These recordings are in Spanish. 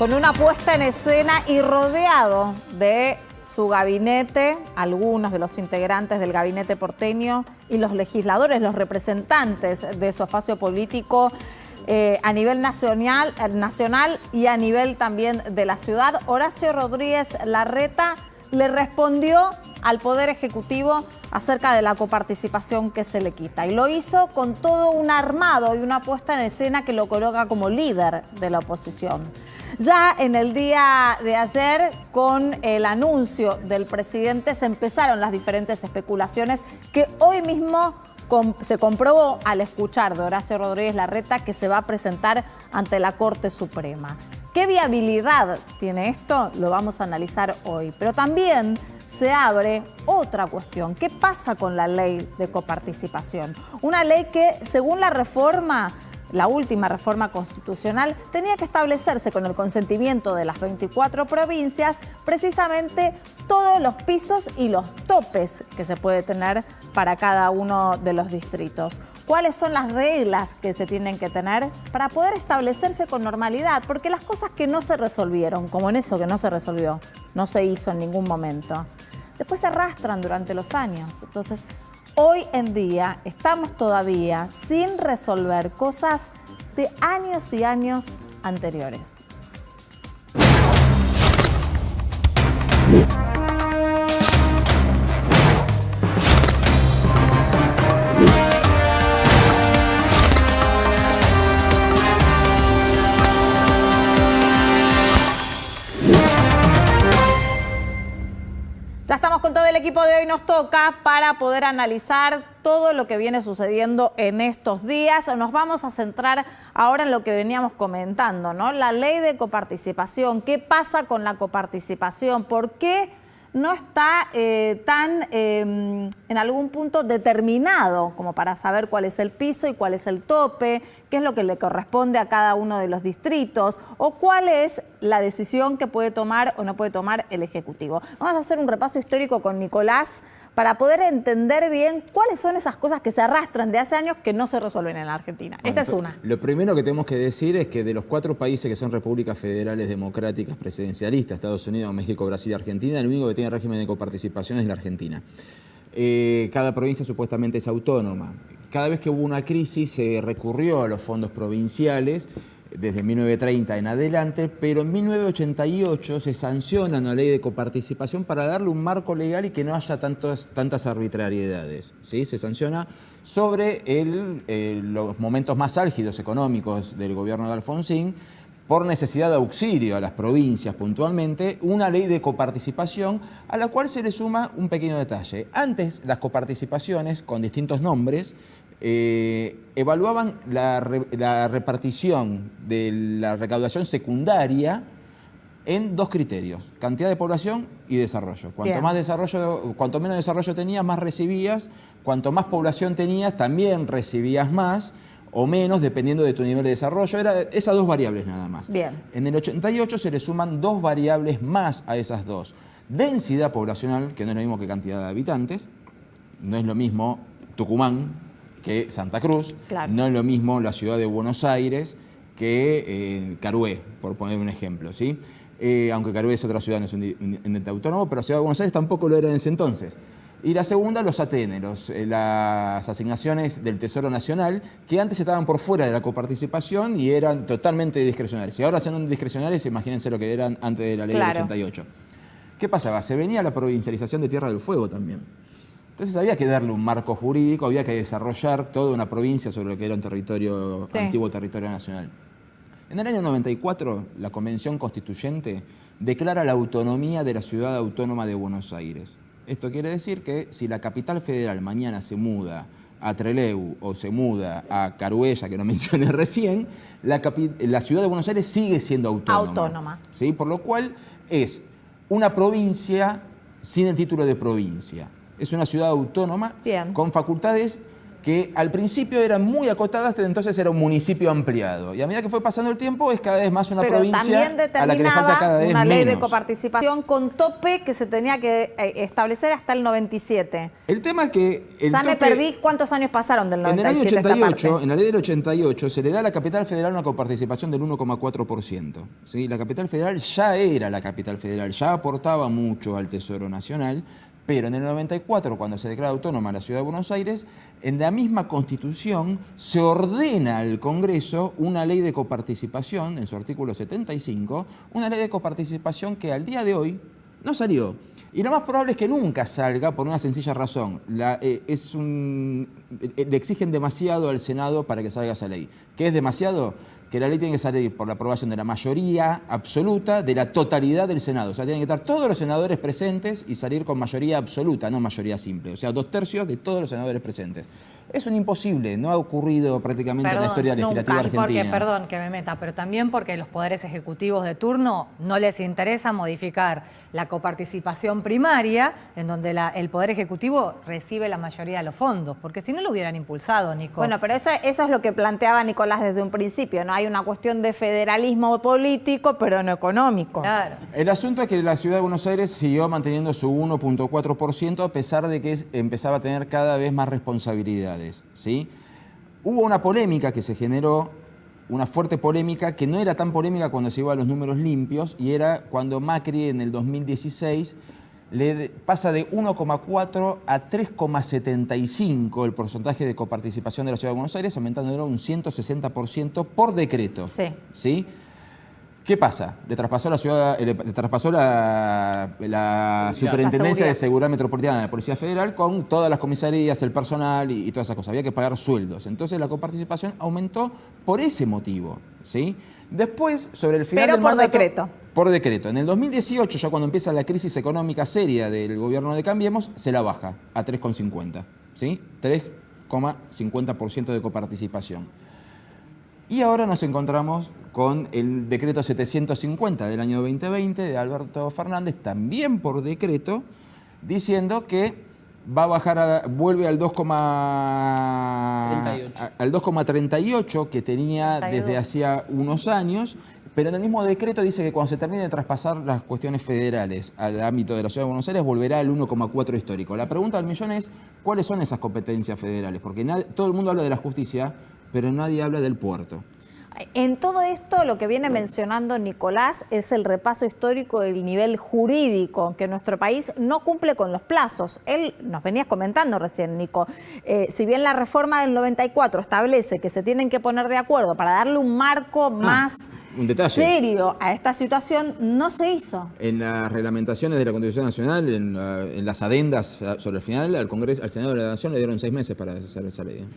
con una puesta en escena y rodeado de su gabinete, algunos de los integrantes del gabinete porteño y los legisladores, los representantes de su espacio político a nivel nacional y a nivel también de la ciudad. Horacio Rodríguez Larreta le respondió al Poder Ejecutivo acerca de la coparticipación que se le quita. Y lo hizo con todo un armado y una puesta en escena que lo coloca como líder de la oposición. Ya en el día de ayer, con el anuncio del presidente, se empezaron las diferentes especulaciones que hoy mismo se comprobó al escuchar de Horacio Rodríguez Larreta que se va a presentar ante la Corte Suprema. ¿Qué viabilidad tiene esto? Lo vamos a analizar hoy. Pero también se abre otra cuestión. ¿Qué pasa con la ley de coparticipación? Una ley que, según la reforma, la última reforma constitucional, tenía que establecerse con el consentimiento de las 24 provincias, precisamente todos los pisos y los topes que se puede tener para cada uno de los distritos. ¿Cuáles son las reglas que se tienen que tener para poder establecerse con normalidad? Porque las cosas que no se resolvieron, como en eso que no se resolvió, no se hizo en ningún momento, después se arrastran durante los años. Entonces, hoy en día estamos todavía sin resolver cosas de años y años anteriores. Ya estamos con todo el equipo de Hoy Nos Toca para poder analizar todo lo que viene sucediendo en estos días. Nos vamos a centrar ahora en lo que veníamos comentando, ¿no? La ley de coparticipación. ¿Qué pasa con la coparticipación? ¿Por qué no está en algún punto determinado como para saber cuál es el piso y cuál es el tope, qué es lo que le corresponde a cada uno de los distritos o cuál es la decisión que puede tomar o no puede tomar el Ejecutivo? Vamos a hacer un repaso histórico con Nicolás para poder entender bien cuáles son esas cosas que se arrastran de hace años que no se resuelven en la Argentina. Esta es una. Lo primero que tenemos que decir es que de los 4 países que son repúblicas federales democráticas presidencialistas, Estados Unidos, México, Brasil y Argentina, el único que tiene régimen de coparticipación es la Argentina. Cada provincia supuestamente es autónoma. Cada vez que hubo una crisis se recurrió a los fondos provinciales desde 1930 en adelante, pero en 1988 se sanciona una ley de coparticipación para darle un marco legal y que no haya tantas arbitrariedades, ¿sí? Se sanciona sobre los momentos más álgidos económicos del gobierno de Alfonsín, por necesidad de auxilio a las provincias puntualmente, una ley de coparticipación a la cual se le suma un pequeño detalle. Antes las coparticipaciones, con distintos nombres, evaluaban la repartición de la recaudación secundaria en 2 criterios: cantidad de población y desarrollo. Cuanto menos desarrollo tenías, más recibías; cuanto más población tenías, también recibías más o menos, dependiendo de tu nivel de desarrollo. Era esas 2 variables nada más. Bien. En el 88 se le suman 2 variables más a esas 2. Densidad poblacional, que no es lo mismo que cantidad de habitantes. No es lo mismo Tucumán que Santa Cruz. Claro. No es lo mismo la ciudad de Buenos Aires que Carué, por poner un ejemplo, ¿sí? Aunque Carué es otra ciudad, no es un ente autónomo, pero la ciudad de Buenos Aires tampoco lo era en ese entonces. Y la segunda, los ATN, las asignaciones del Tesoro Nacional, que antes estaban por fuera de la coparticipación y eran totalmente discrecionales. Y ahora son discrecionales, imagínense lo que eran antes de la ley del 88. ¿Qué pasaba? Se venía la provincialización de Tierra del Fuego también. Entonces había que darle un marco jurídico, había que desarrollar toda una provincia sobre lo que era un territorio, antiguo territorio nacional. En el año 94, la Convención Constituyente declara la autonomía de la Ciudad Autónoma de Buenos Aires. Esto quiere decir que si la capital federal mañana se muda a Trelew o se muda a Caruella, que no mencioné recién, la Ciudad de Buenos Aires sigue siendo autónoma. ¿Sí? Por lo cual es una provincia sin el título de provincia. Es una ciudad autónoma con facultades que al principio eran muy acotadas, entonces era un municipio ampliado. Y a medida que fue pasando el tiempo, es cada vez más una provincia a la que le falta cada vez una ley de menos. coparticipación con tope que se tenía que establecer hasta el 97. El tema es que... Ya me perdí cuántos años pasaron del 97 en la ley del 88 se le da a la capital federal una coparticipación del 1,4%. ¿Sí? La capital federal ya era la capital federal, ya aportaba mucho al Tesoro Nacional, pero en el 94, cuando se declara autónoma la Ciudad de Buenos Aires, en la misma Constitución se ordena al Congreso una ley de coparticipación, en su artículo 75, una ley de coparticipación que al día de hoy no salió. Y lo más probable es que nunca salga por una sencilla razón. Le exigen demasiado al Senado para que salga esa ley. ¿Qué es demasiado? Que la ley tiene que salir por la aprobación de la mayoría absoluta de la totalidad del Senado. O sea, tienen que estar todos los senadores presentes y salir con mayoría absoluta, no mayoría simple. O sea, 2/3 de todos los senadores presentes. Es un imposible, no ha ocurrido prácticamente en la historia legislativa argentina. Porque, perdón que me meta, pero también porque los poderes ejecutivos de turno no les interesa modificar la coparticipación primaria, en donde el Poder Ejecutivo recibe la mayoría de los fondos, porque si no lo hubieran impulsado, Nico. Bueno, pero eso es lo que planteaba Nicolás desde un principio, ¿no? Hay una cuestión de federalismo político, pero no económico. Claro. El asunto es que la Ciudad de Buenos Aires siguió manteniendo su 1,4% a pesar de que empezaba a tener cada vez más responsabilidades, ¿sí? Hubo una polémica que se generó, una fuerte polémica que no era tan polémica cuando se iba a los números limpios, y era cuando Macri en el 2016 le pasa de 1,4 a 3,75 el porcentaje de coparticipación de la Ciudad de Buenos Aires, aumentándolo un 160% por decreto. Sí. ¿Sí? ¿Qué pasa? Le traspasó la Superintendencia de Seguridad Metropolitana de la Policía Federal con todas las comisarías, el personal y todas esas cosas. Había que pagar sueldos. Entonces la coparticipación aumentó por ese motivo, ¿sí? Después, sobre el final del mandato... Pero por decreto. Por decreto. En el 2018, ya cuando empieza la crisis económica seria del gobierno de Cambiemos, se la baja a 3,50, ¿sí? 3,50% de coparticipación. Y ahora nos encontramos con el decreto 750 del año 2020 de Alberto Fernández, también por decreto, diciendo que va a bajar, vuelve al 2,38 que tenía 32. desde hacía unos años, pero en el mismo decreto dice que cuando se termine de traspasar las cuestiones federales al ámbito de la Ciudad de Buenos Aires, volverá al 1,4 histórico. La pregunta del millón es, ¿cuáles son esas competencias federales? Porque todo el mundo habla de la justicia, pero nadie habla del puerto. En todo esto, lo que viene mencionando Nicolás es el repaso histórico del nivel jurídico, que nuestro país no cumple con los plazos. Él nos venías comentando recién, Nico, si bien la reforma del 94 establece que se tienen que poner de acuerdo para darle un marco más serio a esta situación, no se hizo. En las reglamentaciones de la Constitución Nacional, en las adendas sobre el final, al Congreso, al Senado de la Nación le dieron 6 meses para hacer esa ley.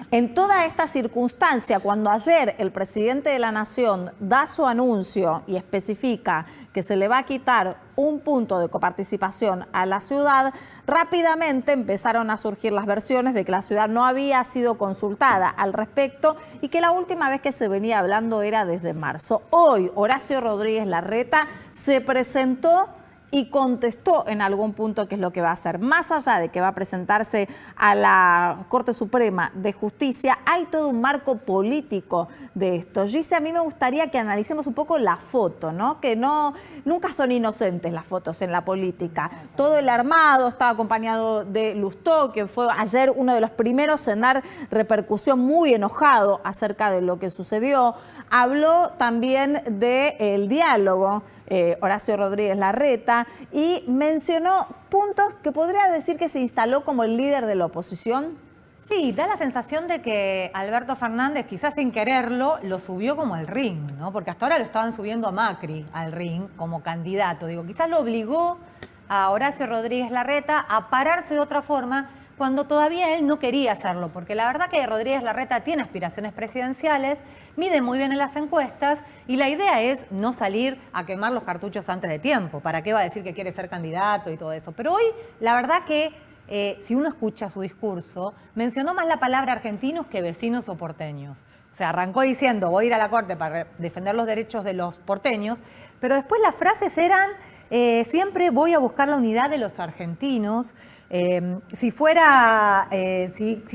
En toda esta circunstancia, cuando ayer el presidente de la Nación da su anuncio y especifica que se le va a quitar un punto de coparticipación a la ciudad, rápidamente empezaron a surgir las versiones de que la ciudad no había sido consultada al respecto y que la última vez que se venía hablando era desde marzo. Hoy, Horacio Rodríguez Larreta se presentó y contestó en algún punto qué es lo que va a hacer. Más allá de que va a presentarse a la Corte Suprema de Justicia, hay todo un marco político de esto. Gise, a mí me gustaría que analicemos un poco la foto, ¿no? Que nunca son inocentes las fotos en la política. Todo el armado estaba acompañado de Lustó, que fue ayer uno de los primeros en dar repercusión, muy enojado acerca de lo que sucedió. Habló también del diálogo, Horacio Rodríguez Larreta, y mencionó puntos que podría decir que se instaló como el líder de la oposición. Sí, da la sensación de que Alberto Fernández, quizás sin quererlo, lo subió como al ring, ¿no? Porque hasta ahora lo estaban subiendo a Macri al ring como candidato. Digo, quizás lo obligó a Horacio Rodríguez Larreta a pararse de otra forma cuando todavía él no quería hacerlo, porque la verdad que Rodríguez Larreta tiene aspiraciones presidenciales, mide muy bien en las encuestas y la idea es no salir a quemar los cartuchos antes de tiempo. ¿Para qué va a decir que quiere ser candidato y todo eso? Pero hoy, la verdad que si uno escucha su discurso, mencionó más la palabra argentinos que vecinos o porteños. O sea, arrancó diciendo, voy a ir a la Corte para defender los derechos de los porteños, pero después las frases eran, siempre voy a buscar la unidad de los argentinos, Si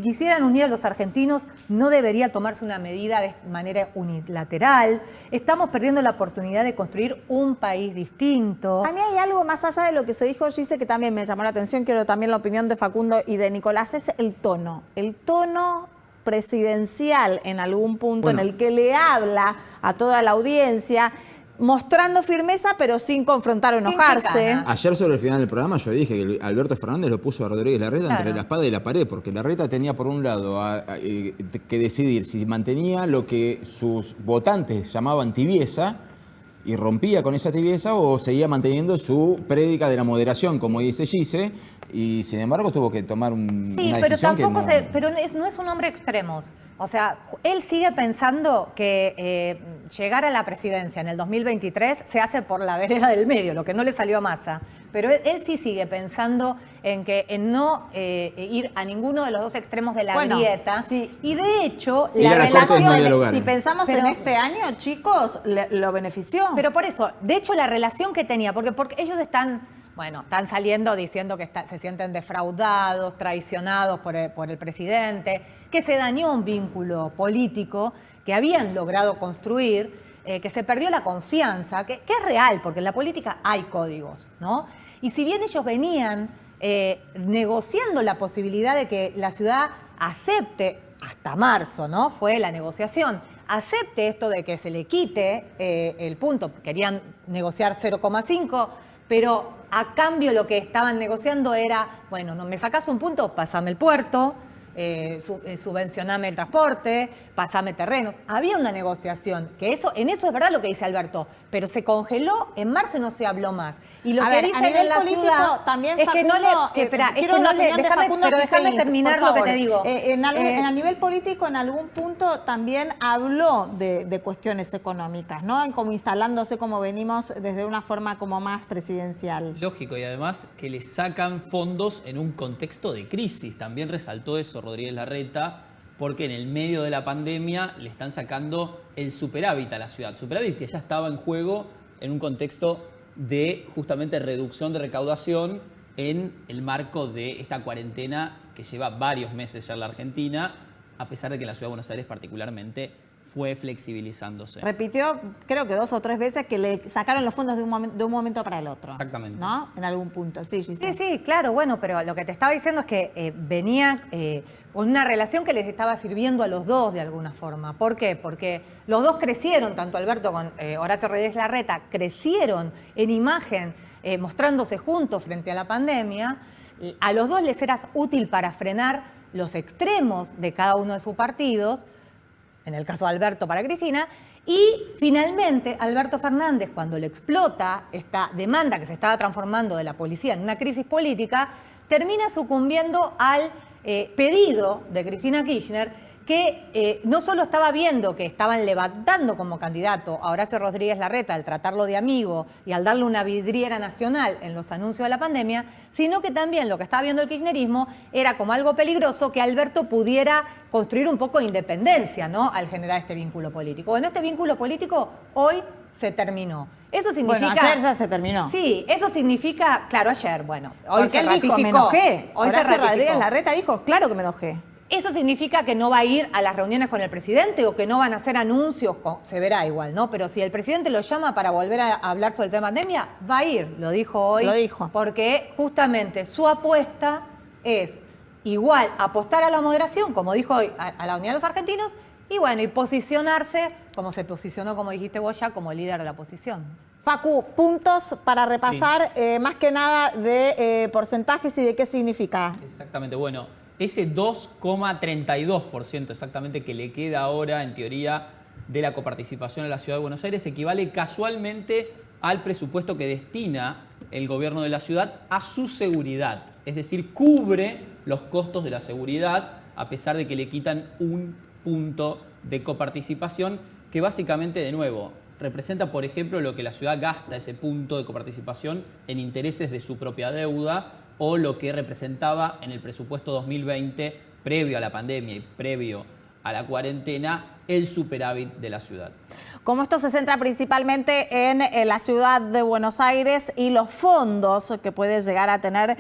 quisieran unir a los argentinos, no debería tomarse una medida de manera unilateral. Estamos perdiendo la oportunidad de construir un país distinto. A mí hay algo más allá de lo que se dijo, Gise, que también me llamó la atención, quiero también la opinión de Facundo y de Nicolás, es el tono. El tono presidencial en algún punto en el que le habla a toda la audiencia, mostrando firmeza, pero sin confrontar o enojarse. Ayer sobre el final del programa yo dije que Alberto Fernández lo puso a Rodríguez Larreta entre la espada y la pared, porque Larreta tenía por un lado que decidir si mantenía lo que sus votantes llamaban tibieza y rompía con esa tibieza o seguía manteniendo su prédica de la moderación, como dice Gise, y sin embargo tuvo que tomar una decisión pero no es un hombre extremos. O sea, él sigue pensando que llegar a la presidencia en el 2023 se hace por la vereda del medio, lo que no le salió a Massa. Pero él sí sigue pensando en no ir a ninguno de los dos extremos de la grieta. Sí. Y de hecho, la relación, si pensamos en este año, chicos, lo benefició. Pero por eso, de hecho, la relación que tenía, porque ellos están saliendo diciendo que se sienten defraudados, traicionados por el presidente, que se dañó un vínculo político que habían logrado construir, que se perdió la confianza, que es real, porque en la política hay códigos, ¿no? Y si bien ellos venían negociando la posibilidad de que la ciudad acepte, hasta marzo, ¿no? Fue la negociación, acepte esto de que se le quite el punto, querían negociar 0,5, pero a cambio lo que estaban negociando era, bueno, no me sacás un punto, pasame el puerto, subvencioname el transporte, pasame terrenos. Había una negociación, en eso es verdad lo que dice Alberto, pero se congeló, en marzo no se habló más. Y lo que dicen en la ciudad también, es que déjame terminar lo que te digo. A nivel político, en algún punto también habló de cuestiones económicas, ¿no? Como instalándose como venimos desde una forma como más presidencial. Lógico, y además que le sacan fondos en un contexto de crisis. También resaltó eso Rodríguez Larreta, porque en el medio de la pandemia le están sacando el superávit a la ciudad. Superávit que ya estaba en juego en un contexto de justamente reducción de recaudación en el marco de esta cuarentena que lleva varios meses ya en la Argentina, a pesar de que la ciudad de Buenos Aires particularmente fue flexibilizándose. Repitió, creo que 2 o 3 veces, que le sacaron los fondos de un momento para el otro. Exactamente. ¿No? En algún punto. Sí, sí, claro, bueno, pero lo que te estaba diciendo es que venía con una relación que les estaba sirviendo a los dos de alguna forma. ¿Por qué? Porque los dos crecieron, tanto Alberto con Horacio Rodríguez Larreta, crecieron en imagen, mostrándose juntos frente a la pandemia. A los dos les era útil para frenar los extremos de cada uno de sus partidos, en el caso de Alberto para Cristina, y finalmente Alberto Fernández, cuando le explota esta demanda que se estaba transformando de la policía en una crisis política, termina sucumbiendo al pedido de Cristina Kirchner, que no solo estaba viendo que estaban levantando como candidato a Horacio Rodríguez Larreta al tratarlo de amigo y al darle una vidriera nacional en los anuncios de la pandemia, sino que también lo que estaba viendo el kirchnerismo era como algo peligroso que Alberto pudiera construir un poco de independencia, ¿no?, al generar este vínculo político. Bueno, este vínculo político hoy se terminó. Eso significa... Bueno, ayer ya se terminó. Sí, eso significa... Claro, ayer, bueno. Hoy porque se él ratificó. Dijo, me enojé. Hoy se Horacio ratificó. Rodríguez Larreta dijo, claro que me enojé. ¿Eso significa que no va a ir a las reuniones con el presidente o que no van a hacer anuncios? Se verá igual, ¿no? Pero si el presidente lo llama para volver a hablar sobre el tema de pandemia, va a ir, lo dijo hoy. Lo dijo. Porque justamente su apuesta es igual apostar a la moderación, como dijo hoy, a la unidad de los argentinos, y bueno, y posicionarse, como se posicionó, como dijiste vos ya, como líder de la oposición. Facu, puntos para repasar, más que nada de porcentajes y de qué significa. Exactamente, bueno, ese 2,32% exactamente que le queda ahora, en teoría, de la coparticipación en la Ciudad de Buenos Aires equivale casualmente al presupuesto que destina el gobierno de la ciudad a su seguridad. Es decir, cubre los costos de la seguridad, a pesar de que le quitan un punto de coparticipación, que básicamente, de nuevo, representa, por ejemplo, lo que la ciudad gasta ese punto de coparticipación en intereses de su propia deuda, o lo que representaba en el presupuesto 2020, previo a la pandemia y previo a la cuarentena, el superávit de la ciudad. Como esto se centra principalmente en la ciudad de Buenos Aires y los fondos que puede llegar a tener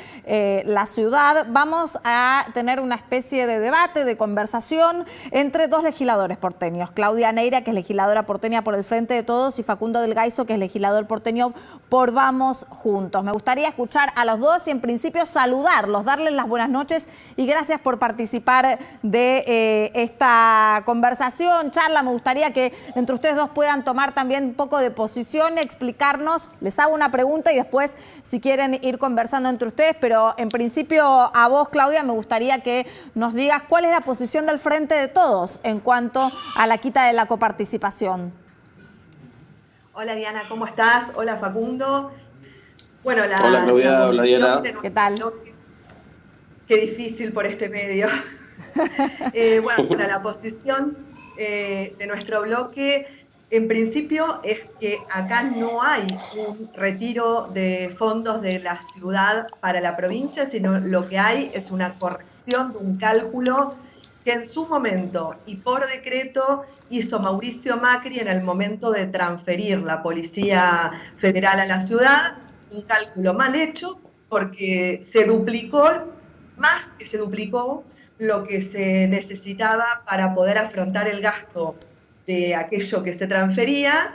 la ciudad, vamos a tener una especie de debate, de conversación entre dos legisladores porteños. Claudia Neira, que es legisladora porteña por el Frente de Todos, y Facundo del Gaizo, que es legislador porteño por Vamos Juntos. Me gustaría escuchar a los dos y en principio saludarlos, darles las buenas noches y gracias por participar de esta conversación, charla. Me gustaría que entre ustedes dos puedan tomar también un poco de posición, explicarnos. Les hago una pregunta y después, si quieren, ir conversando entre ustedes. Pero en principio, a vos, Claudia, me gustaría que nos digas cuál es la posición del Frente de Todos en cuanto a la quita de la coparticipación. Hola Diana, ¿cómo estás? Hola Facundo. Bueno, hola Claudia, hola Diana. ¿Qué tal? Qué difícil por este medio. Bueno, la posición de nuestro bloque, en principio, es que acá no hay un retiro de fondos de la ciudad para la provincia, sino lo que hay es una corrección de un cálculo que en su momento y por decreto hizo Mauricio Macri en el momento de transferir la Policía Federal a la ciudad, un cálculo mal hecho porque se duplicó, más que se duplicó, lo que se necesitaba para poder afrontar el gasto de aquello que se transfería,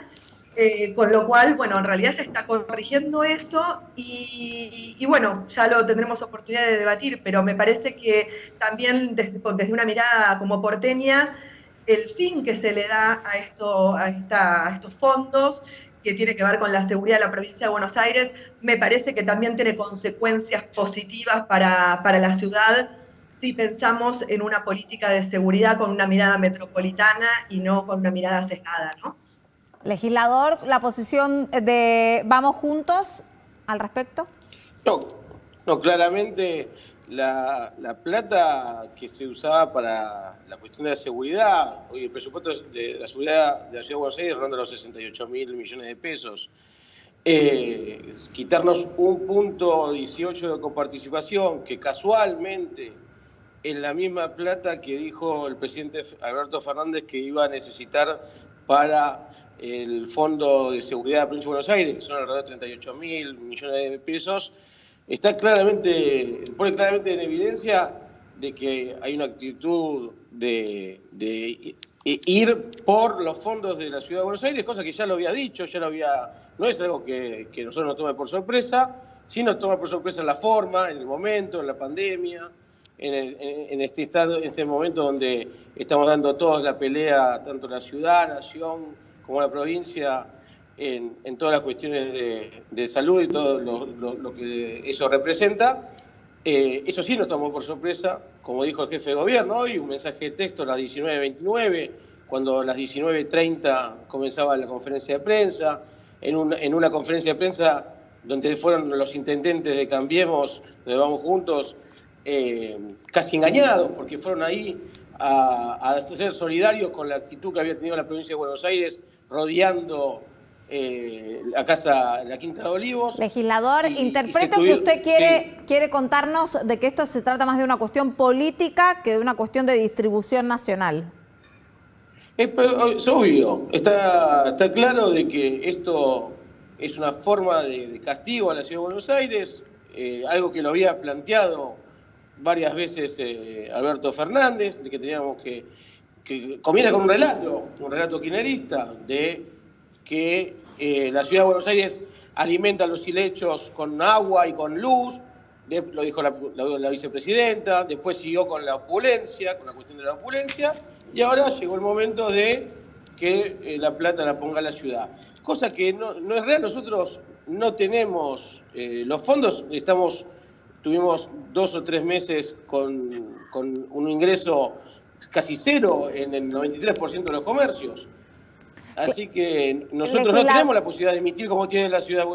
con lo cual, bueno, en realidad se está corrigiendo eso y bueno, ya lo tendremos oportunidad de debatir, pero me parece que también desde una mirada como porteña, el fin que se le da a estos fondos, que tiene que ver con la seguridad de la provincia de Buenos Aires, me parece que también tiene consecuencias positivas para la ciudad, si pensamos en una política de seguridad con una mirada metropolitana y no con una mirada sesgada, ¿no? Legislador, ¿la posición de Vamos Juntos al respecto? No, claramente la plata que se usaba para la cuestión de la seguridad, hoy el presupuesto de la seguridad de la Ciudad de Buenos Aires ronda los 68.000 millones de pesos. Quitarnos un punto 18 de coparticipación, que casualmente es la misma plata que dijo el presidente Alberto Fernández que iba a necesitar para el Fondo de Seguridad de la Provincia de Buenos Aires, que son alrededor de 38.000 millones de pesos, pone claramente en evidencia de que hay una actitud de ir por los fondos de la Ciudad de Buenos Aires, cosa que ya lo había dicho, no es algo que nosotros nos tome por sorpresa, sí nos toma por sorpresa en la forma, en el momento, en la pandemia, en este momento donde estamos dando todos la pelea, tanto la ciudad, nación, como la provincia, en todas las cuestiones de salud y todo lo que eso representa. Eso sí nos tomó por sorpresa, como dijo el jefe de gobierno hoy, un mensaje de texto a las 19:29, cuando a las 19:30 comenzaba la conferencia de prensa, en una conferencia de prensa donde fueron los intendentes de Cambiemos, de Vamos Juntos, casi engañados, porque fueron ahí a ser solidarios con la actitud que había tenido la provincia de Buenos Aires rodeando la Quinta de Olivos. Legislador, interpreto que usted quiere contarnos de que esto se trata más de una cuestión política que de una cuestión de distribución nacional. Es obvio, está claro de que esto es una forma de castigo a la Ciudad de Buenos Aires, algo que lo había planteado varias veces Alberto Fernández, de que teníamos que comienza con un relato kirchnerista, de que la Ciudad de Buenos Aires alimenta los helechos con agua y con luz, lo dijo la vicepresidenta, después siguió con la opulencia, con la cuestión de la opulencia, y ahora llegó el momento de que la plata la ponga la ciudad. Cosa que no es real, nosotros no tenemos los fondos, tuvimos 2 o 3 meses con un ingreso casi cero en el 93% de los comercios. Así que nosotros no tenemos la posibilidad de emitir como tiene la ciudad,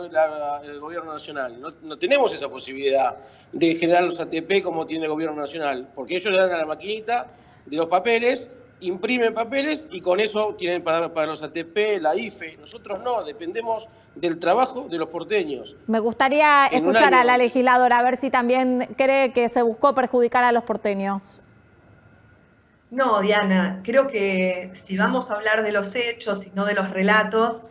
el gobierno nacional. No tenemos esa posibilidad de generar los ATP como tiene el gobierno nacional, porque ellos le dan a la maquinita de los papeles, imprimen papeles y con eso tienen para los ATP, la IFE. Nosotros no, dependemos del trabajo de los porteños. Me gustaría escuchar a la legisladora, a ver si también cree que se buscó perjudicar a los porteños. No, Diana, creo que si vamos a hablar de los hechos y no de los relatos,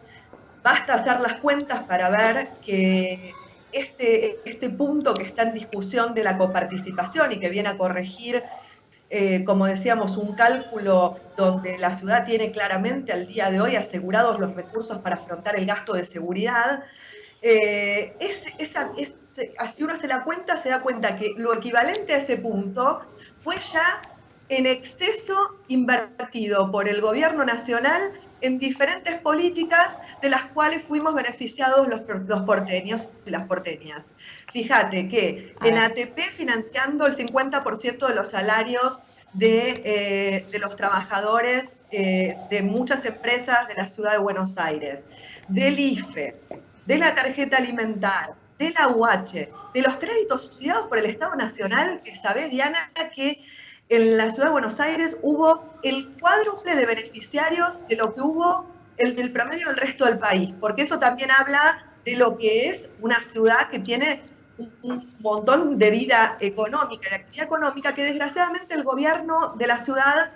basta hacer las cuentas para ver que este punto que está en discusión de la coparticipación y que viene a corregir, como decíamos, un cálculo donde la ciudad tiene claramente al día de hoy asegurados los recursos para afrontar el gasto de seguridad, si uno se la cuenta, se da cuenta que lo equivalente a ese punto fue ya en exceso invertido por el gobierno nacional en diferentes políticas de las cuales fuimos beneficiados los porteños y las porteñas. Fíjate que en ATP financiando el 50% de los salarios de los trabajadores de muchas empresas de la ciudad de Buenos Aires, del IFE, de la tarjeta alimentar, de la UH, de los créditos subsidiados por el Estado Nacional, que sabés, Diana, que en la ciudad de Buenos Aires hubo el cuádruple de beneficiarios de lo que hubo el promedio del resto del país, porque eso también habla de lo que es una ciudad que tiene un montón de vida económica, de actividad económica, que desgraciadamente el gobierno de la ciudad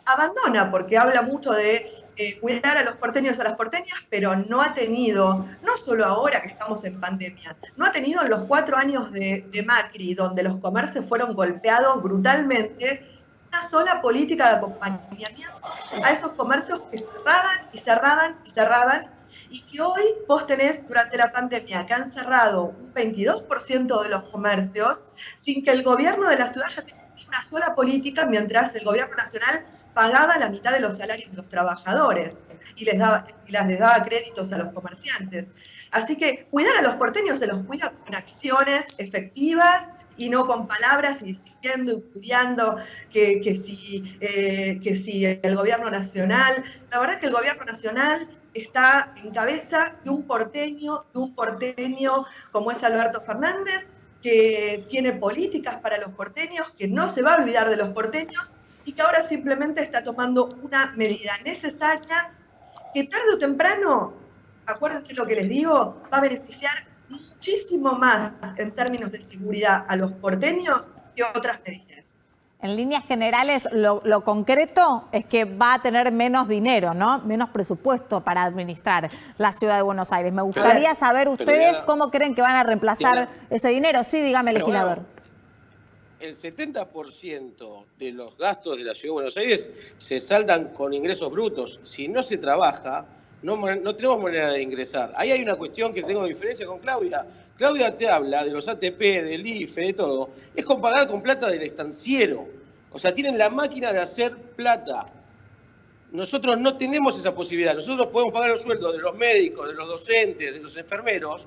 abandona, porque habla mucho de cuidar a los porteños y a las porteñas, pero no ha tenido, no solo ahora que estamos en pandemia, no ha tenido en los 4 años de Macri, donde los comercios fueron golpeados brutalmente, una sola política de acompañamiento a esos comercios que cerraban y cerraban y cerraban, y que hoy vos tenés durante la pandemia que han cerrado un 22% de los comercios sin que el gobierno de la ciudad ya tenga una sola política, mientras el gobierno nacional pagaba la mitad de los salarios de los trabajadores y les daba créditos a los comerciantes. Así que cuidar a los porteños se los cuida con acciones efectivas y no con palabras y diciendo y cuidando que si el gobierno nacional. La verdad que el gobierno nacional está en cabeza de un porteño como es Alberto Fernández, que tiene políticas para los porteños, que no se va a olvidar de los porteños y que ahora simplemente está tomando una medida necesaria que tarde o temprano, acuérdense lo que les digo, va a beneficiar muchísimo más en términos de seguridad a los porteños que otras medidas. En líneas generales, lo concreto es que va a tener menos dinero, ¿no? Menos presupuesto para administrar la ciudad de Buenos Aires. Me gustaría saber ustedes cómo creen que van a reemplazar ese dinero. Sí, dígame, legislador. El 70% de los gastos de la ciudad de Buenos Aires se saldan con ingresos brutos. Si no se trabaja, no tenemos manera de ingresar. Ahí hay una cuestión que tengo diferencia con Claudia. Claudia te habla de los ATP, del IFE, de todo. Es con pagar con plata del estanciero. O sea, tienen la máquina de hacer plata. Nosotros no tenemos esa posibilidad. Nosotros podemos pagar los sueldos de los médicos, de los docentes, de los enfermeros,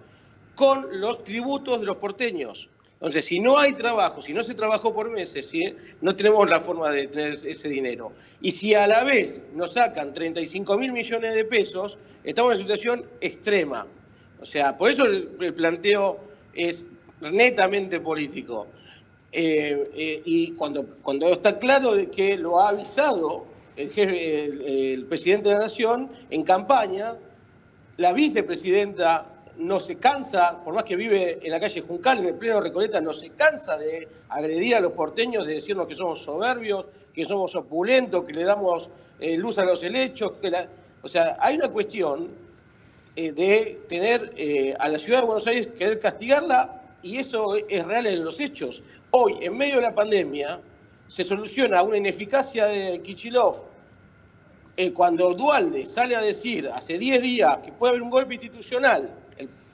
con los tributos de los porteños. Entonces, si no hay trabajo, si no se trabajó por meses, ¿sí? No tenemos la forma de tener ese dinero. Y si a la vez nos sacan 35.000 millones de pesos, estamos en una situación extrema. O sea, por eso el planteo es netamente político. Y cuando está claro de que lo ha avisado el presidente de la Nación en campaña, la vicepresidenta no se cansa, por más que vive en la calle Juncal, en el pleno Recoleta, no se cansa de agredir a los porteños, de decirnos que somos soberbios, que somos opulentos, que le damos luz a los helechos. O sea, hay una cuestión de tener a la ciudad de Buenos Aires, querer castigarla, y eso es real en los hechos. Hoy, en medio de la pandemia, se soluciona una ineficacia de Kicillof. Cuando Duhalde sale a decir hace 10 días que puede haber un golpe institucional,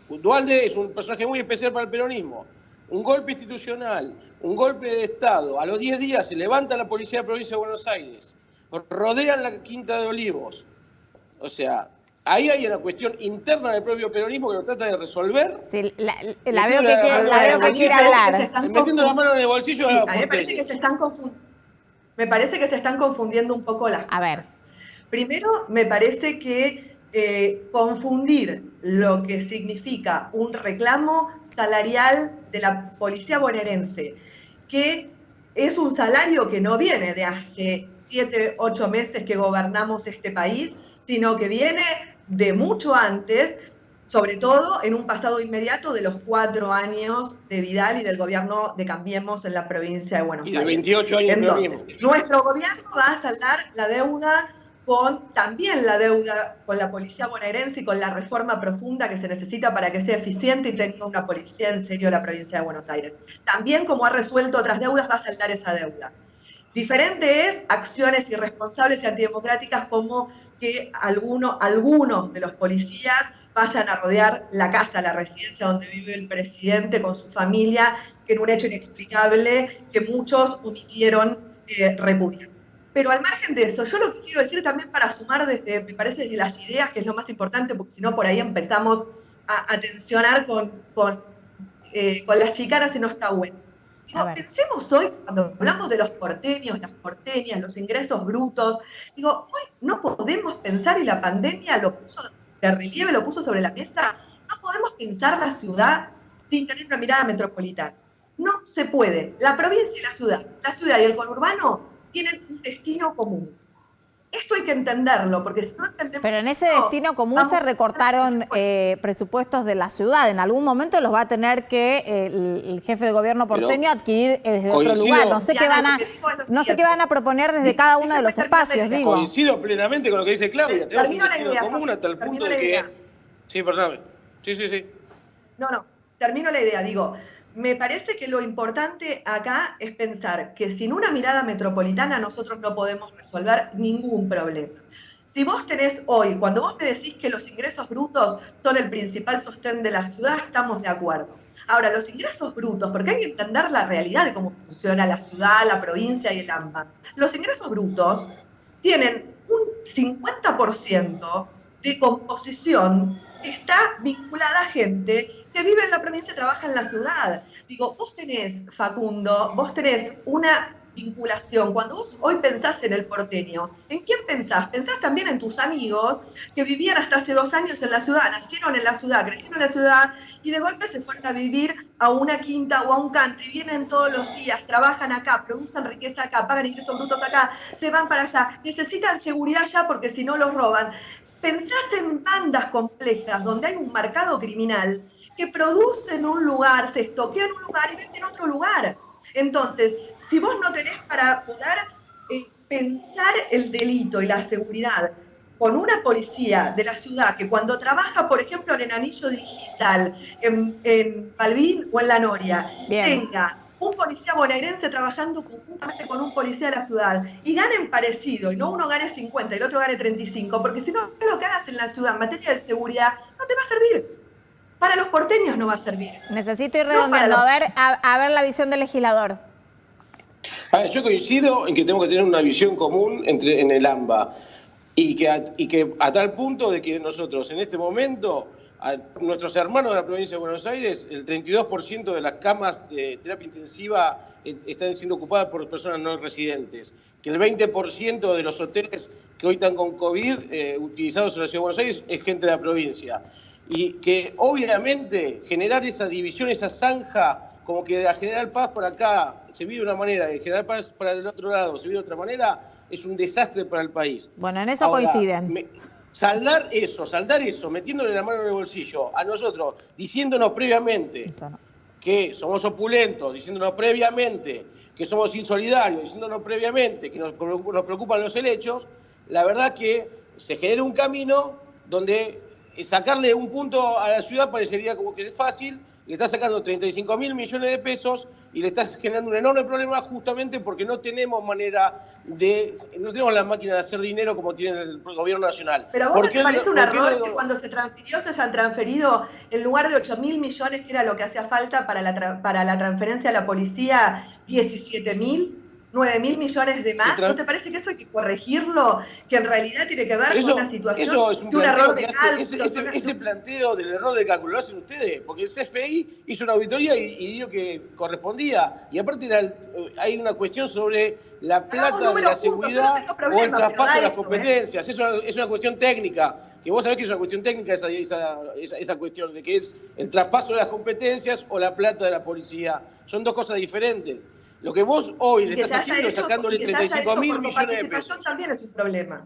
Duhalde es un personaje muy especial para el peronismo, un golpe institucional, un golpe de Estado, a los 10 días se levanta la policía de la provincia de Buenos Aires, rodean la Quinta de Olivos. O sea, ahí hay una cuestión interna del propio peronismo que lo trata de resolver. Sí, la veo que quiere hablar. Metiendo la mano en el bolsillo. Sí, a mí me parece que se están confundiendo un poco las cosas. A ver. Primero, me parece que confundir lo que significa un reclamo salarial de la policía bonaerense, que es un salario que no viene de hace 7, 8 meses que gobernamos este país, sino que viene de mucho antes, sobre todo en un pasado inmediato de los 4 años de Vidal y del gobierno de Cambiemos en la provincia de Buenos Aires. Y de 28 años de Entonces, peronismo. nuestro gobierno va a saldar la deuda también la deuda con la policía bonaerense y con la reforma profunda que se necesita para que sea eficiente y tenga una policía en serio la provincia de Buenos Aires. También, como ha resuelto otras deudas, va a saldar esa deuda. Diferente es acciones irresponsables y antidemocráticas como que algunos de los policías vayan a rodear la casa, la residencia donde vive el presidente con su familia, que en un hecho inexplicable que muchos omitieron repudiar. Pero al margen de eso, yo lo que quiero decir también para sumar me parece, desde las ideas, que es lo más importante, porque si no por ahí empezamos a tensionar con las chicanas y no está bueno. Digo, pensemos hoy, cuando hablamos de los porteños, las porteñas, los ingresos brutos, digo, hoy no podemos pensar, y la pandemia lo puso de relieve, lo puso sobre la mesa, no podemos pensar la ciudad sin tener una mirada metropolitana. No se puede. La provincia y la ciudad y el conurbano tienen un destino común. Esto hay que entenderlo, porque si no entendemos... Pero en ese destino común se recortaron presupuestos de la ciudad. En algún momento los va a tener que el jefe de gobierno porteño adquirir desde otro lugar. No sé qué van a proponer desde cada uno de los espacios, digo. Coincido plenamente con lo que dice Claudia. Tenemos un destino común hasta el punto de que... Sí, perdóname. Sí. No, termino la idea, digo... Me parece que lo importante acá es pensar que sin una mirada metropolitana nosotros no podemos resolver ningún problema. Si vos tenés hoy, cuando vos me decís que los ingresos brutos son el principal sostén de la ciudad, estamos de acuerdo. Ahora, los ingresos brutos, porque hay que entender la realidad de cómo funciona la ciudad, la provincia y el AMBA. Los ingresos brutos tienen un 50% de composición que está vinculada a gente que vive en la provincia y trabaja en la ciudad. Digo, vos tenés, Facundo, vos tenés una vinculación. Cuando vos hoy pensás en el porteño, ¿en quién pensás? Pensás también en tus amigos que vivían hasta hace 2 años en la ciudad, nacieron en la ciudad, crecieron en la ciudad y de golpe se fueron a vivir a una quinta o a un country, vienen todos los días, trabajan acá, producen riqueza acá, pagan ingresos brutos acá, se van para allá, necesitan seguridad allá porque si no los roban. Pensás en bandas complejas donde hay un mercado criminal que produce en un lugar, se estoquea en un lugar y vende en otro lugar. Entonces, si vos no tenés para poder pensar el delito y la seguridad con una policía de la ciudad que cuando trabaja, por ejemplo, en el anillo digital, en Balbín o en La Noria, tenga un policía bonaerense trabajando conjuntamente con un policía de la ciudad y ganen parecido, y no uno gane 50 y el otro gane 35, porque si no, lo que hagas en la ciudad en materia de seguridad no te va a servir. Para los porteños no va a servir. Necesito ir redondeando. A ver la visión del legislador. Yo coincido en que tenemos que tener una visión común en el AMBA y que a tal punto de que nosotros en este momento, a nuestros hermanos de la provincia de Buenos Aires, el 32% de las camas de terapia intensiva están siendo ocupadas por personas no residentes, que el 20% de los hoteles que hoy están con COVID utilizados en la ciudad de Buenos Aires es gente de la provincia. Y que obviamente generar esa división, esa zanja, como que de General Paz por acá se vive de una manera, de General Paz para el otro lado se vive de otra manera, es un desastre para el país. Bueno, en eso ahora, coinciden. Saldar eso, metiéndole la mano en el bolsillo a nosotros, diciéndonos previamente que somos opulentos, diciéndonos previamente que somos insolidarios, diciéndonos previamente que nos preocupan los helechos, la verdad que se genera un camino donde sacarle un punto a la ciudad parecería como que es fácil, le está sacando 35.000 millones de pesos y le está generando un enorme problema justamente porque no tenemos no tenemos la máquina de hacer dinero como tiene el gobierno nacional. Pero a vos te parece un error que cuando se transfirió se hayan transferido en lugar de 8.000 millones, que era lo que hacía falta para la transferencia a la policía, 17.000? 9.000 millones de más, ¿no te parece que eso hay que corregirlo? Que en realidad tiene que ver con una situación de un error de cálculo. Ese planteo del error de cálculo lo hacen ustedes, porque el CFI hizo una auditoría y dijo que correspondía. Y aparte hay una cuestión sobre la plata de la seguridad o el traspaso de las competencias. Es una cuestión técnica, que vos sabés que es una cuestión técnica esa cuestión de que es el traspaso de las competencias o la plata de la policía. Son dos cosas diferentes. Lo que vos hoy le estás haciendo es sacándole 35.000 millones de pesos. También es un problema.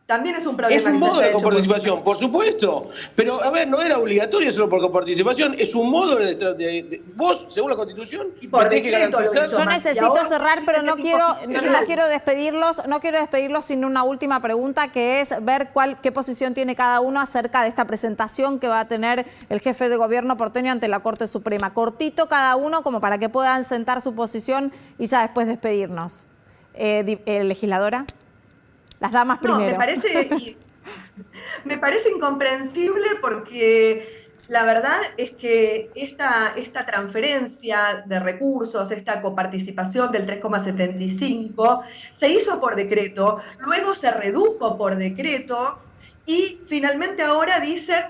También es un problema. Es un que se modo haya de hecho coparticipación, por supuesto. Pero, a ver, no era obligatorio solo por coparticipación, es un modo vos, según la Constitución, Y por tenés que decreto lo garantizar. hizo. Yo Más. Y necesito ahora cerrar, pero dice no que quiero, inconstitucional. no quiero despedirlos sin una última pregunta, que es ver qué posición tiene cada uno acerca de esta presentación que va a tener el jefe de gobierno porteño ante la Corte Suprema. Cortito cada uno, como para que puedan sentar su posición y ya después despedirnos. Legisladora, las damas primero. No, me parece incomprensible porque la verdad es que esta transferencia de recursos, esta coparticipación del 3,75 se hizo por decreto, luego se redujo por decreto y finalmente ahora dicen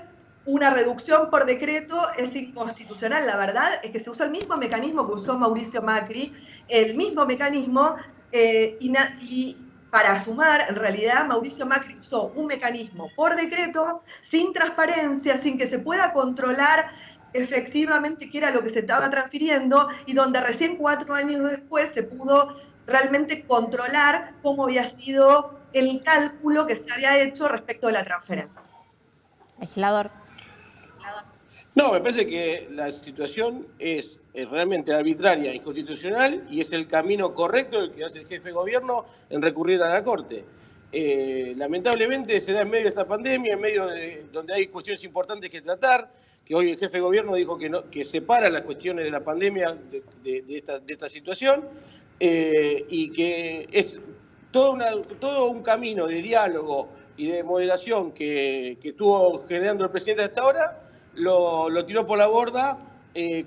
una reducción por decreto es inconstitucional. La verdad es que se usó el mismo mecanismo que usó Mauricio Macri, el mismo mecanismo y para sumar, en realidad, Mauricio Macri usó un mecanismo por decreto, sin transparencia, sin que se pueda controlar efectivamente qué era lo que se estaba transfiriendo y donde recién 4 años después se pudo realmente controlar cómo había sido el cálculo que se había hecho respecto de la transferencia. Legislador. No, me parece que la situación es realmente arbitraria, inconstitucional, y es el camino correcto el que hace el jefe de gobierno en recurrir a la Corte. Lamentablemente se da en medio de esta pandemia, en medio de donde hay cuestiones importantes que tratar, que hoy el jefe de gobierno dijo que separa las cuestiones de la pandemia de esta situación, y que es todo un camino de diálogo y de moderación que estuvo generando el presidente hasta ahora, lo tiró por la borda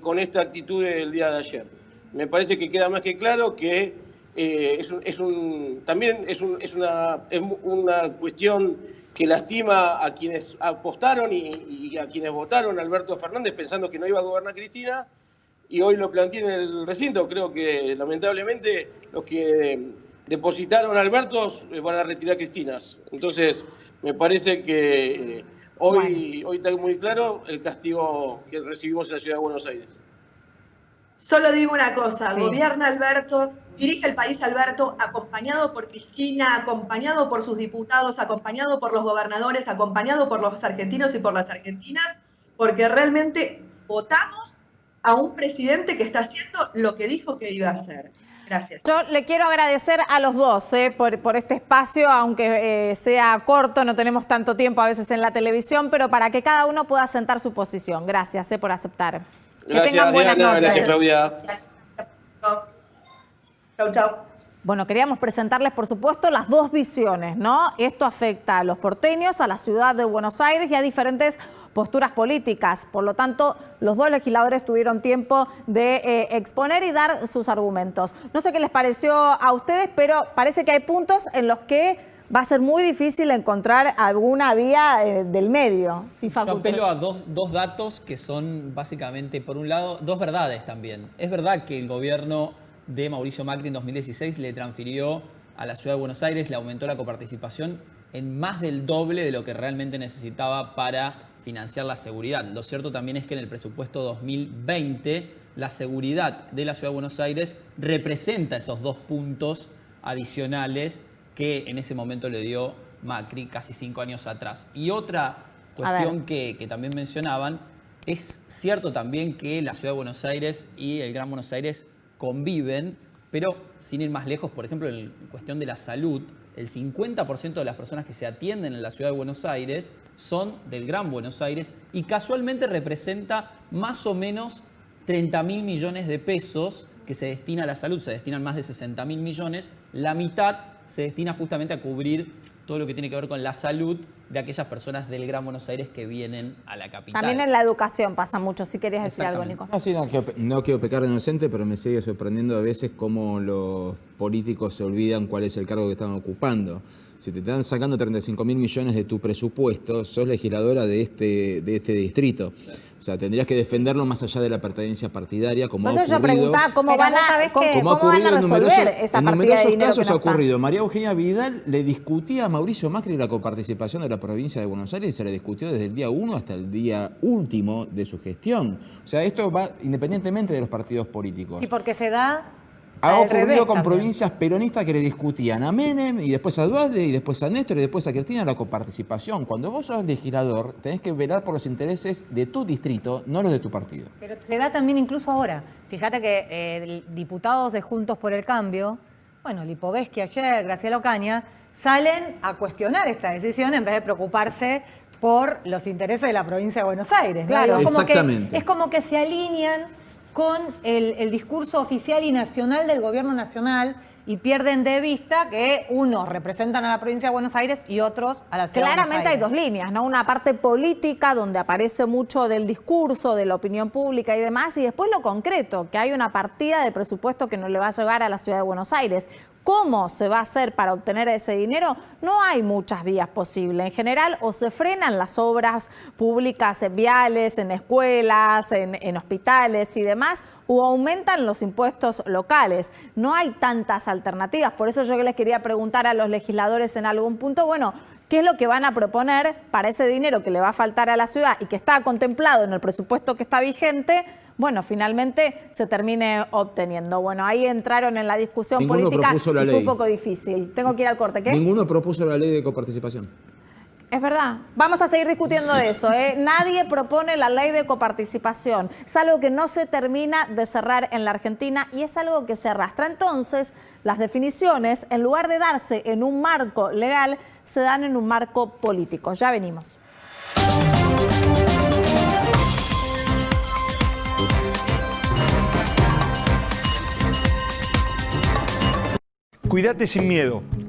con esta actitud del día de ayer. Me parece que queda más que claro que también es una cuestión que lastima a quienes apostaron y a quienes votaron a Alberto Fernández pensando que no iba a gobernar Cristina, y hoy lo planteé en el recinto. Creo que lamentablemente los que depositaron a Alberto van a retirar Cristinas. Entonces, me parece que hoy está muy claro el castigo que recibimos en la ciudad de Buenos Aires. Solo digo una cosa, Sí. Gobierna Alberto, dirige el país Alberto, acompañado por Cristina, acompañado por sus diputados, acompañado por los gobernadores, acompañado por los argentinos y por las argentinas, porque realmente votamos a un presidente que está haciendo lo que dijo que iba a hacer. Gracias. Yo le quiero agradecer a los dos por este espacio, aunque sea corto, no tenemos tanto tiempo a veces en la televisión, pero para que cada uno pueda sentar su posición. Gracias por aceptar. Gracias, que tengan buenas Diana, noches. gracias, Claudia. Chau, chau. Bueno, queríamos presentarles, por supuesto, las dos visiones, ¿no? Esto afecta a los porteños, a la ciudad de Buenos Aires y a diferentes posturas políticas. Por lo tanto, los dos legisladores tuvieron tiempo de exponer y dar sus argumentos. No sé qué les pareció a ustedes, pero parece que hay puntos en los que va a ser muy difícil encontrar alguna vía del medio. Sí, Yo Facu, apelo a dos datos que son básicamente, por un lado, dos verdades también. Es verdad que el gobierno de Mauricio Macri en 2016 le transfirió a la ciudad de Buenos Aires, le aumentó la coparticipación en más del doble de lo que realmente necesitaba para financiar la seguridad. Lo cierto también es que en el presupuesto 2020 la seguridad de la ciudad de Buenos Aires representa esos 2 puntos adicionales que en ese momento le dio Macri casi 5 años atrás. Y otra cuestión que también mencionaban, es cierto también que la ciudad de Buenos Aires y el Gran Buenos Aires conviven, pero sin ir más lejos, por ejemplo, en cuestión de la salud, el 50% de las personas que se atienden en la ciudad de Buenos Aires son del Gran Buenos Aires y casualmente representa más o menos 30.000 millones de pesos que se destina a la salud. Se destinan más de 60.000 millones. La mitad se destina justamente a cubrir todo lo que tiene que ver con la salud de aquellas personas del Gran Buenos Aires que vienen a la capital. también en la educación pasa mucho. Si querías decir algo, Nico. No, sí, no quiero pecar de inocente, pero me sigue sorprendiendo a veces cómo los políticos se olvidan cuál es el cargo que están ocupando. Si te están sacando 35.000 millones de tu presupuesto, sos legisladora de este distrito. O sea, tendrías que defenderlo más allá de la pertenencia partidaria, como Por ha eso yo ocurrido. preguntaba cómo Pero van vos a, sabés cómo, que- Como ha cómo van a ocurrido resolver esa en partida de numerosos dinero casos que no ha está. ocurrido. María Eugenia Vidal le discutía a Mauricio Macri la coparticipación de la provincia de Buenos Aires y se le discutió desde el día 1 hasta el día último de su gestión. O sea, esto va independientemente de los partidos políticos. Y porque se da Ha Al ocurrido revés con también. provincias peronistas que le discutían a Menem y después a Dualde y después a Néstor y después a Cristina la coparticipación. Cuando vos sos legislador, tenés que velar por los intereses de tu distrito, no los de tu partido. Pero se da también incluso ahora. Fíjate que diputados de Juntos por el Cambio, bueno, Lipovetsky ayer, Graciela Ocaña, salen a cuestionar esta decisión en vez de preocuparse por los intereses de la provincia de Buenos Aires. ¿no? Claro. Digo, Exactamente. es como que se alinean con el discurso oficial y nacional del gobierno nacional y pierden de vista que unos representan a la provincia de Buenos Aires y otros a la ciudad de Buenos Claramente hay Aires. dos líneas, ¿no? Una parte política donde aparece mucho del discurso, de la opinión pública y demás, y después lo concreto, que hay una partida de presupuesto que no le va a llegar a la ciudad de Buenos Aires. ¿Cómo se va a hacer para obtener ese dinero? No hay muchas vías posibles. En general, o se frenan las obras públicas en viales, en escuelas, en hospitales y demás, o aumentan los impuestos locales. No hay tantas alternativas. Por eso yo les quería preguntar a los legisladores en algún punto, bueno, ¿qué es lo que van a proponer para ese dinero que le va a faltar a la ciudad y que está contemplado en el presupuesto que está vigente? Bueno, finalmente se termine obteniendo. Bueno, ahí entraron en la discusión Ninguno política y propuso la fue un ley. poco difícil. Tengo que ir al corte, ¿qué? Ninguno propuso la ley de coparticipación. Es verdad. Vamos a seguir discutiendo de eso, ¿eh? Nadie propone la ley de coparticipación. Es algo que no se termina de cerrar en la Argentina y es algo que se arrastra. Entonces, las definiciones, en lugar de darse en un marco legal, se dan en un marco político. Ya venimos. Cuídate sin miedo.